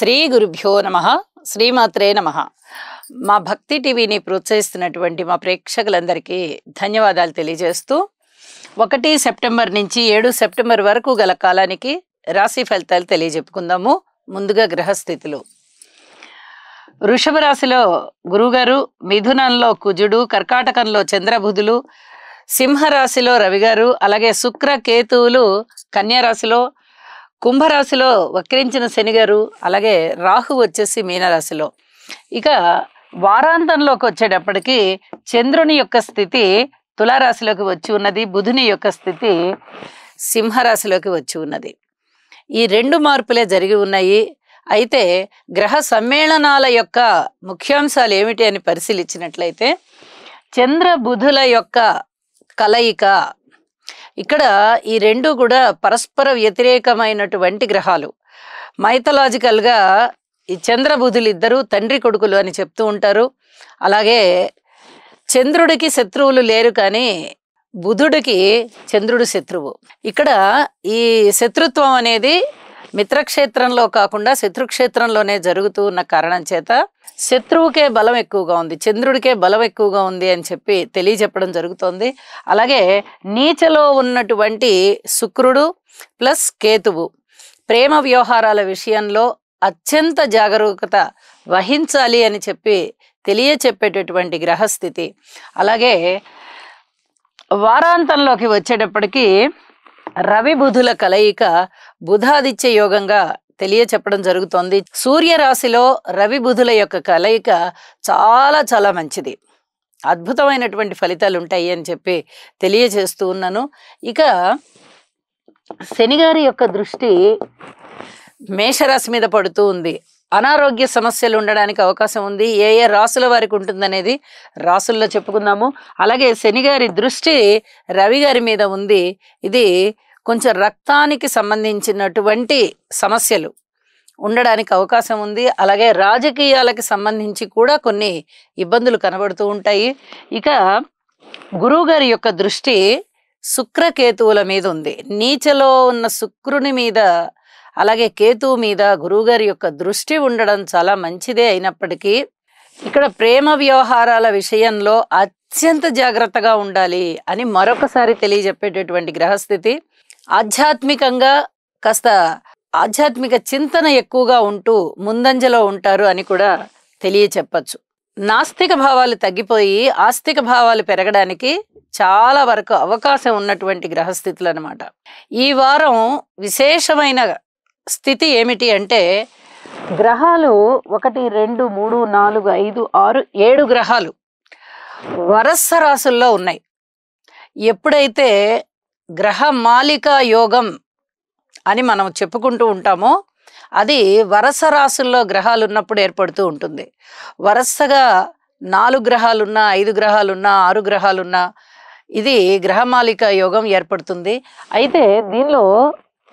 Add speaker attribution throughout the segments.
Speaker 1: శ్రీ గురుభ్యో నమః. శ్రీమాత్రే నమః. మా భక్తి టీవీని ప్రోత్సహిస్తున్నటువంటి మా ప్రేక్షకులందరికీ ధన్యవాదాలు తెలియజేస్తూ 1 సెప్టెంబర్ నుంచి 7 సెప్టెంబర్ వరకు గల కాలానికి రాశి ఫలితాలు తెలియజెప్పుకుందాము. ముందుగా గ్రహస్థితులు. వృషభ రాశిలో గురుగారు, మిథునంలో కుజుడు, కర్కాటకంలో చంద్రబుధులు, సింహరాశిలో రవిగారు, అలాగే శుక్ర కేతువులు కన్యారాశిలో, కుంభరాశిలో వక్రించిన శనిగారు, అలాగే రాహు వచ్చేసి మీనరాశిలో. ఇక వారాంతంలోకి వచ్చేటప్పటికి చంద్రుని యొక్క స్థితి తులారాశిలోకి వచ్చి ఉన్నది, బుధుని యొక్క స్థితి సింహరాశిలోకి వచ్చి ఉన్నది. ఈ 2 మార్పులే జరిగి ఉన్నాయి. అయితే గ్రహ సమ్మేళనాల యొక్క ముఖ్యాంశాలు ఏమిటి అని పరిశీలించినట్లయితే చంద్ర బుధుల యొక్క కలయిక. ఇక్కడ ఈ 2 కూడా పరస్పర వ్యతిరేకమైనటువంటి గ్రహాలు. మైథలాజికల్గా ఈ చంద్ర బుధులు ఇద్దరు తండ్రి కొడుకులు అని చెప్తూ ఉంటారు. అలాగే చంద్రుడికి శత్రువులు లేరు, కానీ బుధుడికి చంద్రుడు శత్రువు. ఇక్కడ ఈ శత్రుత్వం అనేది మిత్రక్షేత్రంలో కాకుండా శత్రుక్షేత్రంలోనే జరుగుతూ ఉన్న కారణం చేత శత్రువుకే బలం ఎక్కువగా ఉంది, చంద్రుడికే బలం ఎక్కువగా ఉంది అని చెప్పి తెలియజెప్పడం జరుగుతోంది. అలాగే నీచలో ఉన్నటువంటి శుక్రుడు ప్లస్ కేతువు ప్రేమ వ్యవహారాల విషయంలో అత్యంత జాగరూకత వహించాలి అని చెప్పి తెలియచెప్పేటటువంటి గ్రహస్థితి. అలాగే వారాంతంలోకి వచ్చేటప్పటికి రవి బుధుల కలయిక బుధాదిత్య యోగంగా తెలియచెప్పడం జరుగుతోంది. సూర్యరాశిలో రవి బుధుల యొక్క కలయిక చాలా చాలా మంచిది, అద్భుతమైనటువంటి ఫలితాలు ఉంటాయి అని చెప్పి తెలియజేస్తూ ఉన్నాను. ఇక శనిగారి యొక్క దృష్టి మేషరాశి మీద పడుతూ ఉంది. అనారోగ్య సమస్యలు ఉండడానికి అవకాశం ఉంది. ఏ ఏ రాసుల వారికి ఉంటుందనేది రాసుల్లో చెప్పుకుందాము. అలాగే శనిగారి దృష్టి రవి గారి మీద ఉంది. ఇది కొంచెం రక్తానికి సంబంధించినటువంటి సమస్యలు ఉండడానికి అవకాశం ఉంది. అలాగే రాజకీయాలకు సంబంధించి కూడా కొన్ని ఇబ్బందులు కనబడుతూ ఉంటాయి. ఇక గురువు గారి యొక్క దృష్టి శుక్రకేతువుల మీద ఉంది. నీచలో ఉన్న శుక్రుని మీద అలాగే కేతువు మీద గురువుగారి యొక్క దృష్టి ఉండడం చాలా మంచిదే. అయినప్పటికీ ఇక్కడ ప్రేమ వ్యవహారాల విషయంలో అత్యంత జాగ్రత్తగా ఉండాలి అని మరొకసారి తెలియజెప్పేటటువంటి గ్రహస్థితి. ఆధ్యాత్మికంగా కాస్త ఆధ్యాత్మిక చింతన ఎక్కువగా ఉంటూ ముందంజలో ఉంటారు అని కూడా తెలియచెప్పచ్చు. నాస్తిక భావాలు తగ్గిపోయి ఆస్తిక భావాలు పెరగడానికి చాలా వరకు అవకాశం ఉన్నటువంటి గ్రహస్థితులు అన్నమాట. ఈ వారం విశేషమైన స్థితి ఏమిటి అంటే గ్రహాలు 1, 2, 3, 4, 5, 6, 7 గ్రహాలు వరస రాసుల్లో ఉన్నాయి. ఎప్పుడైతే గ్రహ మాలికా యోగం అని మనం చెప్పుకుంటూ ఉంటామో అది వరస రాసుల్లో గ్రహాలు ఉన్నప్పుడు ఏర్పడుతూ ఉంటుంది. వరసగా 4 గ్రహాలున్నా 5 గ్రహాలున్నా 6 గ్రహాలున్నా ఇది గ్రహమాలిక యోగం ఏర్పడుతుంది. అయితే దీనిలో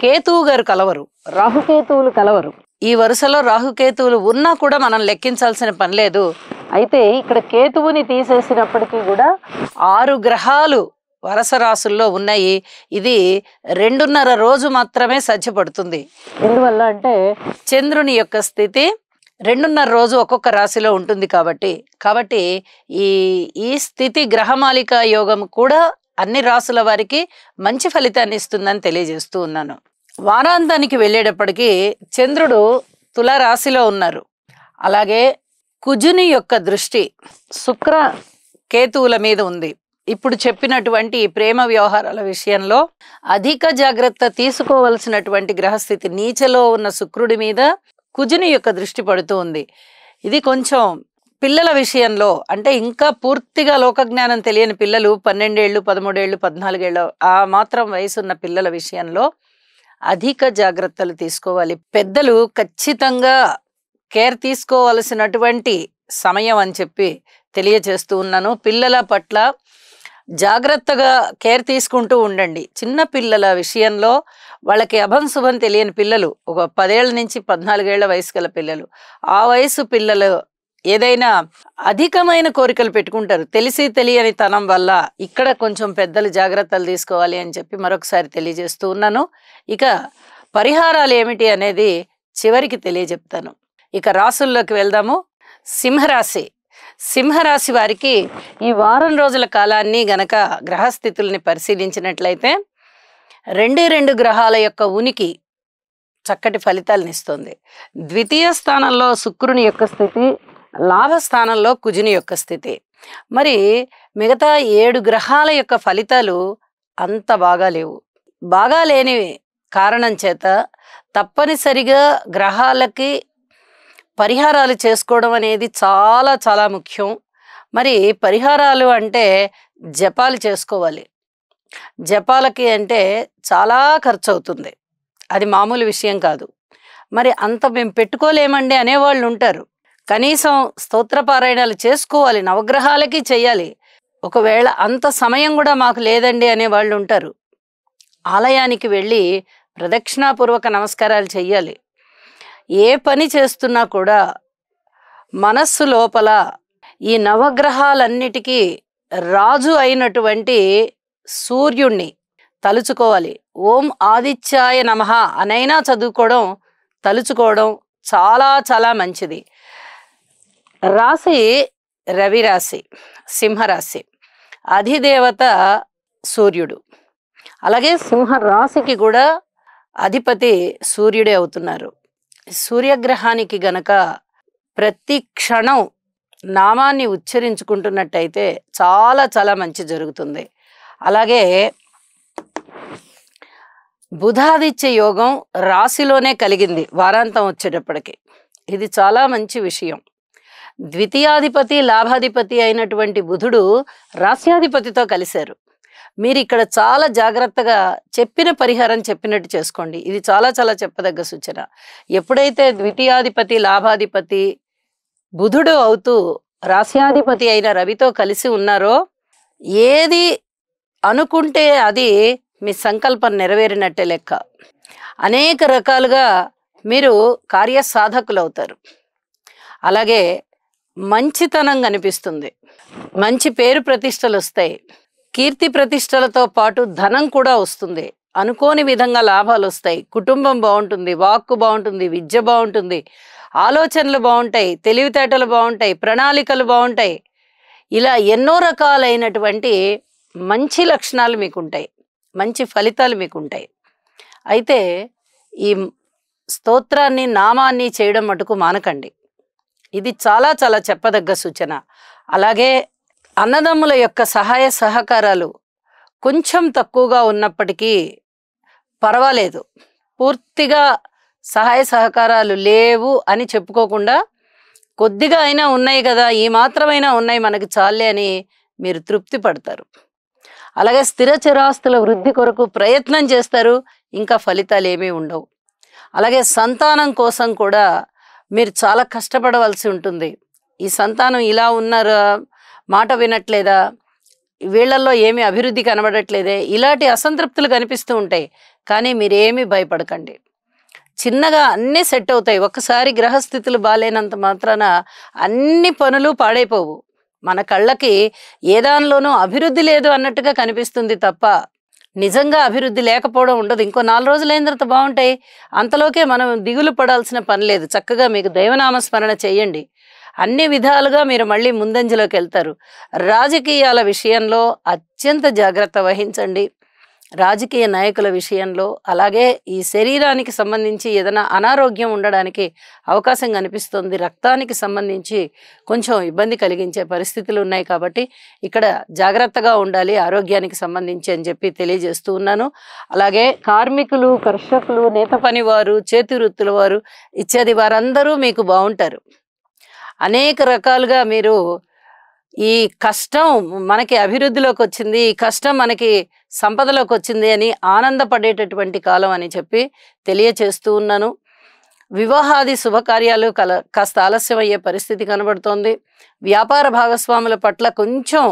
Speaker 1: కేతువు గారు కలవరు, రాహుకేతువులు కలవరు. ఈ వరుసలో రాహుకేతువులు ఉన్నా కూడా మనం లెక్కించాల్సిన పని లేదు. అయితే ఇక్కడ కేతువుని తీసేసినప్పటికీ కూడా 6 గ్రహాలు వరస రాసుల్లో ఉన్నాయి. ఇది 2.5 రోజు మాత్రమే సాధ్యపడుతుంది. ఎందువల్ల అంటే చంద్రుని యొక్క స్థితి 2.5 రోజు ఒక్కొక్క రాశిలో ఉంటుంది కాబట్టి ఈ స్థితి గ్రహమాలిక యోగం కూడా అన్ని రాసుల వారికి మంచి ఫలితాన్ని ఇస్తుందని తెలియజేస్తూ ఉన్నాను. వారాంతానికి వెళ్ళేటప్పటికీ చంద్రుడు తుల రాశిలో ఉన్నారు. అలాగే కుజుని యొక్క దృష్టి శుక్ర కేతువుల మీద ఉంది. ఇప్పుడు చెప్పినటువంటి ప్రేమ వ్యవహారాల విషయంలో అధిక జాగ్రత్త తీసుకోవలసినటువంటి గ్రహస్థితి. నీచలో ఉన్న శుక్రుడి మీద కుజుని యొక్క దృష్టి పడుతూ ఉంది. ఇది కొంచెం పిల్లల విషయంలో అంటే ఇంకా పూర్తిగా లోకజ్ఞానం తెలియని పిల్లలు 12 ఏళ్ళు 13 ఏళ్ళు 14 ఏళ్ళు ఆ మాత్రం వయసున్న పిల్లల విషయంలో అధిక జాగ్రత్తలు తీసుకోవాలి. పెద్దలు ఖచ్చితంగా కేర్ తీసుకోవలసినటువంటి సమయం అని చెప్పి తెలియజేస్తూ ఉన్నాను. పిల్లల పట్ల జాగ్రత్తగా కేర్ తీసుకుంటూ ఉండండి. చిన్న పిల్లల విషయంలో వాళ్ళకి అభం శుభం తెలియని పిల్లలు, ఒక 10 ఏళ్ల నుంచి 14 ఏళ్ల వయసు గల పిల్లలు, ఆ వయసు పిల్లలు ఏదైనా అధికమైన కోరికలు పెట్టుకుంటారు తెలిసి తెలియని తనం వల్ల. ఇక్కడ కొంచెం పెద్దలు జాగ్రత్తలు తీసుకోవాలి అని చెప్పి మరొకసారి తెలియజేస్తూ ఉన్నాను. ఇక పరిహారాలు ఏమిటి అనేది చివరికి తెలియజెప్తాను. ఇక రాసుల్లోకి వెళ్దాము. సింహరాశి. సింహరాశి వారికి ఈ వారం రోజుల కాలాన్ని గనక గ్రహస్థితుల్ని పరిశీలించినట్లయితే 2 గ్రహాల యొక్క ఉనికి చక్కటి ఫలితాలను ఇస్తుంది. ద్వితీయ స్థానంలో శుక్రుని యొక్క స్థితి, లాభస్థానంలో కుజుని యొక్క స్థితి. మరి మిగతా 7 గ్రహాల యొక్క ఫలితాలు అంత బాగా లేవు. బాగా లేని కారణం చేత తప్పనిసరిగా గ్రహాలకి పరిహారాలు చేసుకోవడం అనేది చాలా చాలా ముఖ్యం. మరి పరిహారాలు అంటే జపాలు చేసుకోవాలి. జపాలకి అంటే చాలా ఖర్చు అవుతుంది, అది మామూలు విషయం కాదు. మరి అంత మేము పెట్టుకోలేమండి అనేవాళ్ళు ఉంటారు. కనీసం స్తోత్రపారాయణాలు చేసుకోవాలి, నవగ్రహాలకి చెయ్యాలి. ఒకవేళ అంత సమయం కూడా మాకు లేదండి అనేవాళ్ళు ఉంటారు. ఆలయానికి వెళ్ళి ప్రదక్షిణాపూర్వక నమస్కారాలు చెయ్యాలి. ఏ పని చేస్తున్నా కూడా మనస్సు లోపల ఈ నవగ్రహాలన్నిటికీ రాజు అయినటువంటి సూర్యుణ్ణి తలుచుకోవాలి. ఓం ఆదిత్యాయ నమః అనైనా చదువుకోవడం, తలుచుకోవడం చాలా చాలా మంచిది. రాశి రవి రాశి, సింహరాశి. అధిదేవత సూర్యుడు. అలాగే సింహ రాశికి కూడా అధిపతి సూర్యుడే అవుతున్నారు. సూర్యగ్రహానికి గనక ప్రతి క్షణం నామాన్ని ఉచ్చరించుకుంటున్నట్టయితే చాలా చాలా మంచి జరుగుతుంది. అలాగే బుధాదిత్య యోగం రాశిలోనే కలిగింది వారాంతం వచ్చేటప్పటికి. ఇది చాలా మంచి విషయం. ద్వితీయాధిపతి లాభాధిపతి అయినటువంటి బుధుడు రాశ్యాధిపతితో కలిశారు. మీరు ఇక్కడ చాలా జాగ్రత్తగా చెప్పిన పరిహారం చెప్పినట్టు చేసుకోండి. ఇది చాలా చాలా చెప్పదగ్గ సూచన. ఎప్పుడైతే ద్వితీయాధిపతి లాభాధిపతి బుధుడు అవుతూ రాశ్యాధిపతి అయిన రవితో కలిసి ఉన్నారో, ఏది అనుకుంటే అది మీ సంకల్పం నెరవేరినట్టే లెక్క. అనేక రకాలుగా మీరు కార్యసాధకులు అవుతారు. అలాగే మంచితనం కనిపిస్తుంది, మంచి పేరు ప్రతిష్టలు వస్తాయి. కీర్తి ప్రతిష్టలతో పాటు ధనం కూడా వస్తుంది. అనుకోని విధంగా లాభాలు వస్తాయి. కుటుంబం బాగుంటుంది, వాక్కు బాగుంటుంది, విద్య బాగుంటుంది, ఆలోచనలు బాగుంటాయి, తెలివితేటలు బాగుంటాయి, ప్రణాళికలు బాగుంటాయి. ఇలా ఎన్నో రకాలైనటువంటి మంచి లక్షణాలు మీకుంటాయి, మంచి ఫలితాలు మీకుంటాయి. అయితే ఈ స్తోత్రాన్ని నామాన్ని చేయడం మటుకు మానకండి. ఇది చాలా చాలా చెప్పదగ్గ సూచన. అలాగే అన్నదమ్ముల యొక్క సహాయ సహకారాలు కొంచెం తక్కువగా ఉన్నప్పటికీ పర్వాలేదు. పూర్తిగా సహాయ సహకారాలు లేవు అని చెప్పుకోకుండా కొద్దిగా అయినా ఉన్నాయి కదా, ఈ మాత్రమైనా ఉన్నాయి మనకి చాలే అని మీరు తృప్తి పడతారు. అలాగే స్థిర చిరాస్తుల వృద్ధి కొరకు ప్రయత్నం చేస్తారు, ఇంకా ఫలితాలు ఏమీ ఉండవు. అలాగే సంతానం కోసం కూడా మీరు చాలా కష్టపడవలసి ఉంటుంది. ఈ సంతానం ఇలా ఉన్నారా, మాట వినట్లేదా, వీళ్ళల్లో ఏమీ అభివృద్ధి కనబడట్లేదే, ఇలాంటి అసంతృప్తులు కనిపిస్తూ ఉంటాయి. కానీ మీరేమీ భయపడకండి, చిన్నగా అన్నీ సెట్ అవుతాయి. ఒక్కసారి గ్రహస్థితులు బాగాలేనంత మాత్రాన అన్ని పనులు పాడైపోవు. మన కళ్ళకి ఏ దానిలోనూ అభివృద్ధి లేదు అన్నట్టుగా కనిపిస్తుంది తప్ప నిజంగా అభివృద్ధి లేకపోవడం ఉండదు. ఇంకో 4 రోజులైన తర్వాత బాగుంటాయి. అంతలోకే మనం దిగులు పడాల్సిన పని లేదు. చక్కగా మీకు దైవనామస్మరణ చేయండి. అన్ని విధాలుగా మీరు మళ్ళీ ముందంజలోకి వెళ్తారు. రాజకీయాల విషయంలో అత్యంత జాగ్రత్త వహించండి. రాజకీయ నాయకుల విషయంలో, అలాగే ఈ శరీరానికి సంబంధించి ఏదైనా అనారోగ్యం ఉండడానికి అవకాశం కనిపిస్తుంది. రక్తానికి సంబంధించి కొంచెం ఇబ్బంది కలిగించే పరిస్థితులు ఉన్నాయి. కాబట్టి ఇక్కడ జాగ్రత్తగా ఉండాలి ఆరోగ్యానికి సంబంధించి అని చెప్పి తెలియజేస్తూ ఉన్నాను. అలాగే కార్మికులు, కర్షకులు, నేత పనివారు, చేతి వృత్తుల వారు ఇత్యాది వారందరూ మీకు బాగుంటారు. అనేక రకాలుగా మీరు ఈ కష్టం మనకి అభివృద్ధిలోకి వచ్చింది, ఈ కష్టం మనకి సంపదలోకి వచ్చింది అని ఆనందపడేటటువంటి కాలం అని చెప్పి తెలియచేస్తూ ఉన్నాను. వివాహాది శుభకార్యాలు కాస్త ఆలస్యం అయ్యే పరిస్థితి కనబడుతోంది. వ్యాపార భాగస్వాముల పట్ల కొంచెం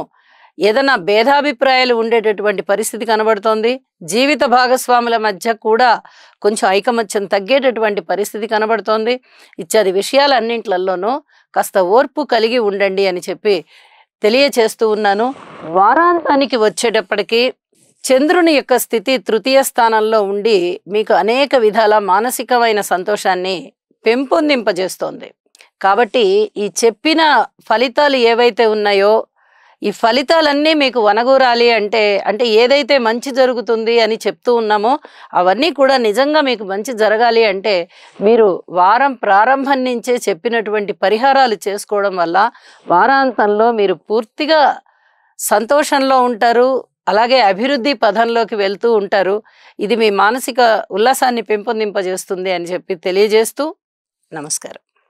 Speaker 1: ఏదైనా భేదాభిప్రాయాలు ఉండేటటువంటి పరిస్థితి కనబడుతోంది. జీవిత భాగస్వాముల మధ్య కూడా కొంచెం ఐకమత్యం తగ్గేటటువంటి పరిస్థితి కనబడుతోంది. ఇత్యాది విషయాలన్నింటిలోనూ కాస్త ఓర్పు కలిగి ఉండండి అని చెప్పి తెలియచేస్తూ ఉన్నాను. వారాంతానికి వచ్చేటప్పటికి చంద్రుని యొక్క స్థితి తృతీయ స్థానంలో ఉండి మీకు అనేక విధాల మానసికమైన సంతోషాన్ని పెంపొందింపజేస్తోంది. కాబట్టి ఈ చెప్పిన ఫలితాలు ఏవైతే ఉన్నాయో ఈ ఫలితాలన్నీ మీకు వనగూరాలి అంటే ఏదైతే మంచి జరుగుతుంది అని చెప్తూ ఉన్నామో అవన్నీ కూడా నిజంగా మీకు మంచి జరగాలి అంటే మీరు వారం ప్రారంభం నుంచే చెప్పినటువంటి పరిహారాలు చేసుకోవడం వల్ల వారాంతంలో మీరు పూర్తిగా సంతోషంలో ఉంటారు. అలాగే అభివృద్ధి పదంలోకి వెళ్తూ ఉంటారు. ఇది మీ మానసిక ఉల్లాసాన్ని పెంపొందింపజేస్తుంది అని చెప్పి తెలియజేస్తూ నమస్కారం.